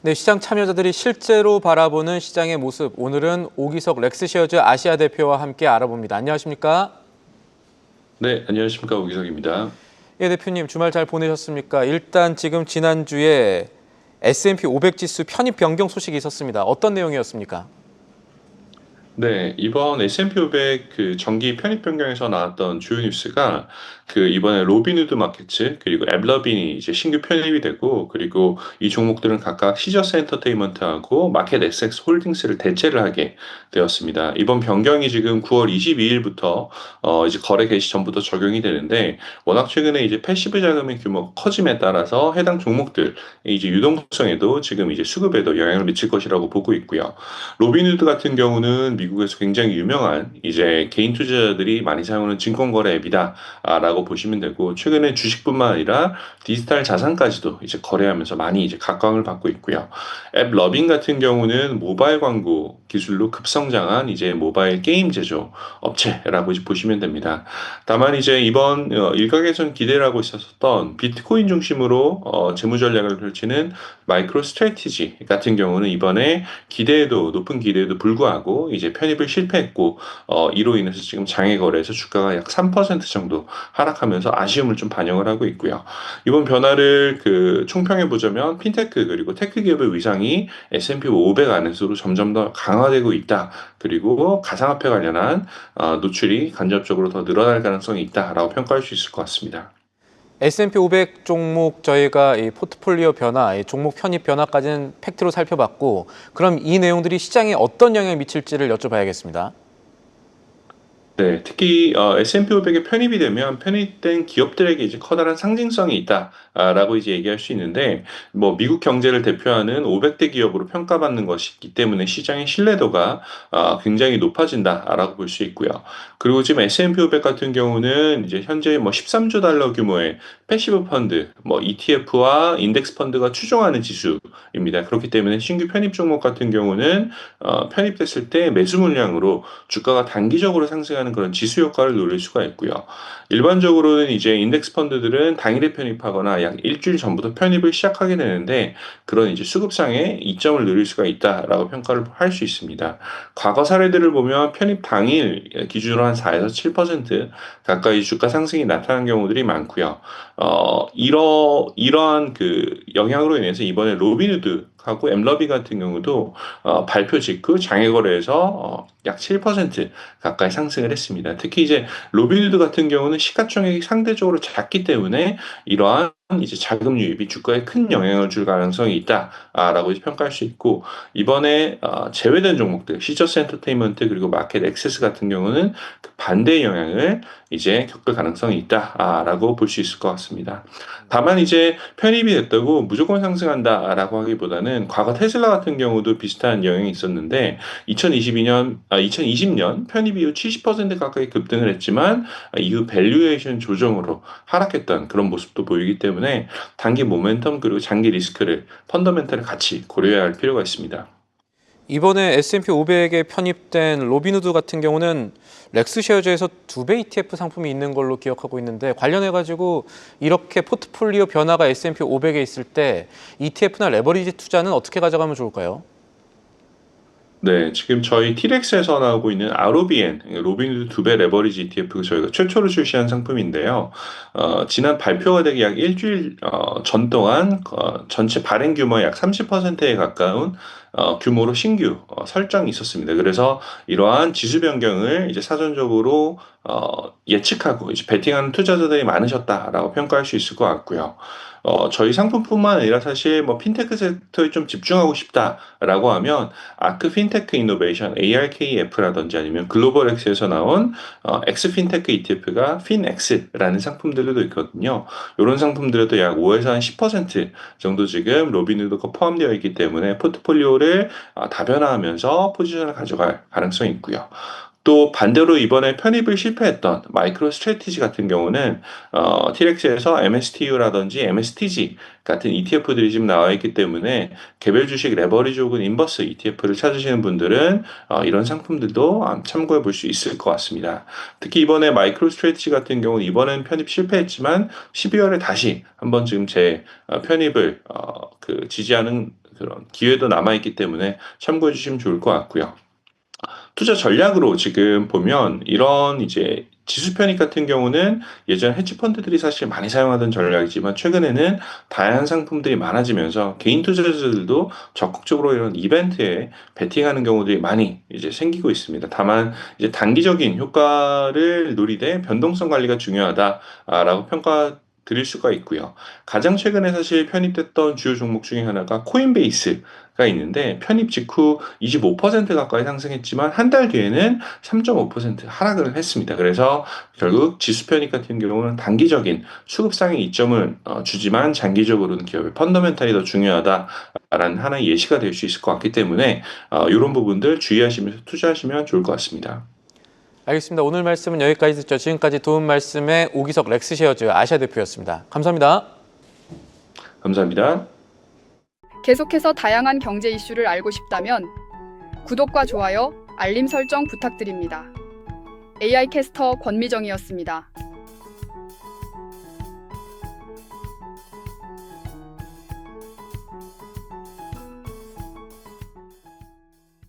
네, 시장 참여자들이 실제로 바라보는 시장의 모습, 오늘은 오기석 렉스셰어즈 아시아 대표와 함께 알아봅니다. 안녕하십니까? 네, 안녕하십니까. 오기석입니다. 예, 대표님 주말 잘 보내셨습니까? 일단 지금 지난주에 S&P 500 지수 편입 변경 소식이 있었습니다. 어떤 내용이었습니까? 네, 이번 S&P 500 그 정기 편입 변경에서 나왔던 주요 뉴스가 그 이번에 로빈후드 마켓츠 그리고 앱러빈이 이제 신규 편입이 되고 그리고 이 종목들은 각각 시저스 엔터테인먼트하고 마켓 XX 홀딩스를 대체를 하게 되었습니다. 이번 변경이 지금 9월 22일부터 이제 거래 개시 전부터 적용이 되는데 워낙 최근에 이제 패시브 자금의 규모가 커짐에 따라서 해당 종목들 이제 유동성에도 지금 이제 수급에도 영향을 미칠 것이라고 보고 있고요. 로빈후드 같은 경우는 미국에서 굉장히 유명한 이제 개인 투자자들이 많이 사용하는 증권거래 앱이다라고 보시면 되고 최근에 주식뿐만 아니라 디지털 자산까지도 이제 거래하면서 많이 이제 각광을 받고 있고요. 앱 러빙 같은 경우는 모바일 광고 기술로 급성장한 이제 모바일 게임 제조 업체라고 이제 보시면 됩니다. 다만 이제 이번 일각에선 기대를 하고 있었던 비트코인 중심으로 재무 전략을 펼치는 마이크로 스트래티지 같은 경우는 이번에 높은 기대에도 불구하고 이제 편입을 실패했고 이로 인해서 지금 장외 거래에서 주가가 약 3% 정도 하락하면서 아쉬움을 좀 반영을 하고 있고요. 이번 변화를 그 총평해 보자면 핀테크 그리고 테크 기업의 위상이 S&P 500 안에서도 점점 더 강화되고 있다. 그리고 가상화폐 관련한 노출이 간접적으로 더 늘어날 가능성이 있다라고 평가할 수 있을 것 같습니다. S&P 500 종목 저희가 이 포트폴리오 변화, 이 종목 편입 변화까지는 팩트로 살펴봤고, 그럼 이 내용들이 시장에 어떤 영향을 미칠지를 여쭤봐야겠습니다. 네, 특히 S&P 500에 편입이 되면 편입된 기업들에게 이제 커다란 상징성이 있다라고 이제 얘기할 수 있는데 뭐 미국 경제를 대표하는 500대 기업으로 평가받는 것이기 때문에 시장의 신뢰도가 굉장히 높아진다라고 볼 수 있고요. 그리고 지금 S&P 500 같은 경우는 이제 현재 뭐 13조 달러 규모의 패시브 펀드, 뭐 ETF와 인덱스 펀드가 추종하는 지수입니다. 그렇기 때문에 신규 편입 종목 같은 경우는 편입됐을 때 매수 물량으로 주가가 단기적으로 상승하는 그런 지수 효과를 노릴 수가 있고요. 일반적으로는 이제 인덱스 펀드들은 당일에 편입하거나 약 일주일 전부터 편입을 시작하게 되는데 그런 이제 수급상의 이점을 누릴 수가 있다라고 평가를 할 수 있습니다. 과거 사례들을 보면 편입 당일 기준으로 한 4에서 7% 가까이 주가 상승이 나타난 경우들이 많고요. 이러한 그 영향으로 인해서 이번에 로빈후드하고 엠러비 같은 경우도 발표 직후 장외 거래에서 약 7% 가까이 상승을 했습니다. 특히 이제 로빈후드 같은 경우는 시가총액이 상대적으로 작기 때문에 이러한 이제 자금 유입이 주가에 큰 영향을 줄 가능성이 있다라고 평가할 수 있고 이번에 제외된 종목들 시저스 엔터테인먼트 그리고 마켓 액세스 같은 경우는 그 반대의 영향을 이제 겪을 가능성이 있다라고 볼 수 있을 것 같습니다. 다만 이제 편입이 됐다고 무조건 상승한다라고 하기보다는 과거 테슬라 같은 경우도 비슷한 영향이 있었는데 2020년 편입 이후 70% 가까이 급등을 했지만 이후 밸류에이션 조정으로 하락했던 그런 모습도 보이기 때문에 단기 모멘텀 그리고 장기 리스크를 펀더멘탈을 같이 고려해야 할 필요가 있습니다. 이번에 S&P 500에 편입된 로빈후드 같은 경우는 렉스셰어즈에서 2배 ETF 상품이 있는 걸로 기억하고 있는데 관련해가지고 이렇게 포트폴리오 변화가 S&P 500에 있을 때 ETF나 레버리지 투자는 어떻게 가져가면 좋을까요? 네, 지금 저희 티렉스에서 나오고 있는 ROBN, 로빈후드 2배 레버리지 ETF 저희가 최초로 출시한 상품인데요. 지난 발표가 되기 약 일주일 전 동안 전체 발행 규모의 약 30%에 가까운 규모로 신규 설정이 있었습니다. 그래서 이러한 지수 변경을 이제 사전적으로 예측하고 이제 베팅하는 투자자들이 많으셨다라고 평가할 수 있을 것 같고요. 저희 상품뿐만 아니라 사실 뭐 핀테크 섹터에 좀 집중하고 싶다라고 하면 아크 핀테크 이노베이션 ARKF라든지 아니면 글로벌 엑스에서 나온 엑스 핀테크 ETF가 핀엑스라는 상품들도 있거든요. 이런 상품들에도 약 5에서 한 10% 정도 지금 로빈후드가 포함되어 있기 때문에 포트폴리오를 다변화하면서 포지션을 가져갈 가능성이 있고요. 또 반대로 이번에 편입을 실패했던 마이크로 스트래티지 같은 경우는 티렉스에서 MSTU라든지 MSTG 같은 ETF들이 지금 나와 있기 때문에 개별 주식 레버리지 혹은 인버스 ETF를 찾으시는 분들은 이런 상품들도 참고해 볼 수 있을 것 같습니다. 특히 이번에 마이크로 스트래티지 같은 경우는 이번엔 편입 실패했지만 12월에 다시 한번 지금 제 편입을 지지하는 그런 기회도 남아있기 때문에 참고해 주시면 좋을 것 같고요. 투자 전략으로 지금 보면 이런 이제 지수 편입 같은 경우는 예전 헤지 펀드들이 사실 많이 사용하던 전략이지만 최근에는 다양한 상품들이 많아지면서 개인 투자자들도 적극적으로 이런 이벤트에 베팅하는 경우들이 많이 이제 생기고 있습니다. 다만 이제 단기적인 효과를 노리되 변동성 관리가 중요하다라고 평가 드릴 수가 있고요. 가장 최근에 사실 편입됐던 주요 종목 중에 하나가 코인베이스가 있는데 편입 직후 25% 가까이 상승했지만 한 달 뒤에는 3.5% 하락을 했습니다. 그래서 결국 지수 편입 같은 경우는 단기적인 수급상의 이점을 주지만 장기적으로는 기업의 펀더멘탈이 더 중요하다라는 하나의 예시가 될 수 있을 것 같기 때문에 이런 부분들 주의하시면서 투자하시면 좋을 것 같습니다. 알겠습니다. 오늘 말씀은 여기까지 듣죠. 지금까지 도움 말씀의 오기석 렉스셰어즈 아시아 대표였습니다. 감사합니다. 감사합니다. 계속해서 다양한 경제 이슈를 알고 싶다면 구독과 좋아요, 알림 설정 부탁드립니다. AI 캐스터 권미정이었습니다.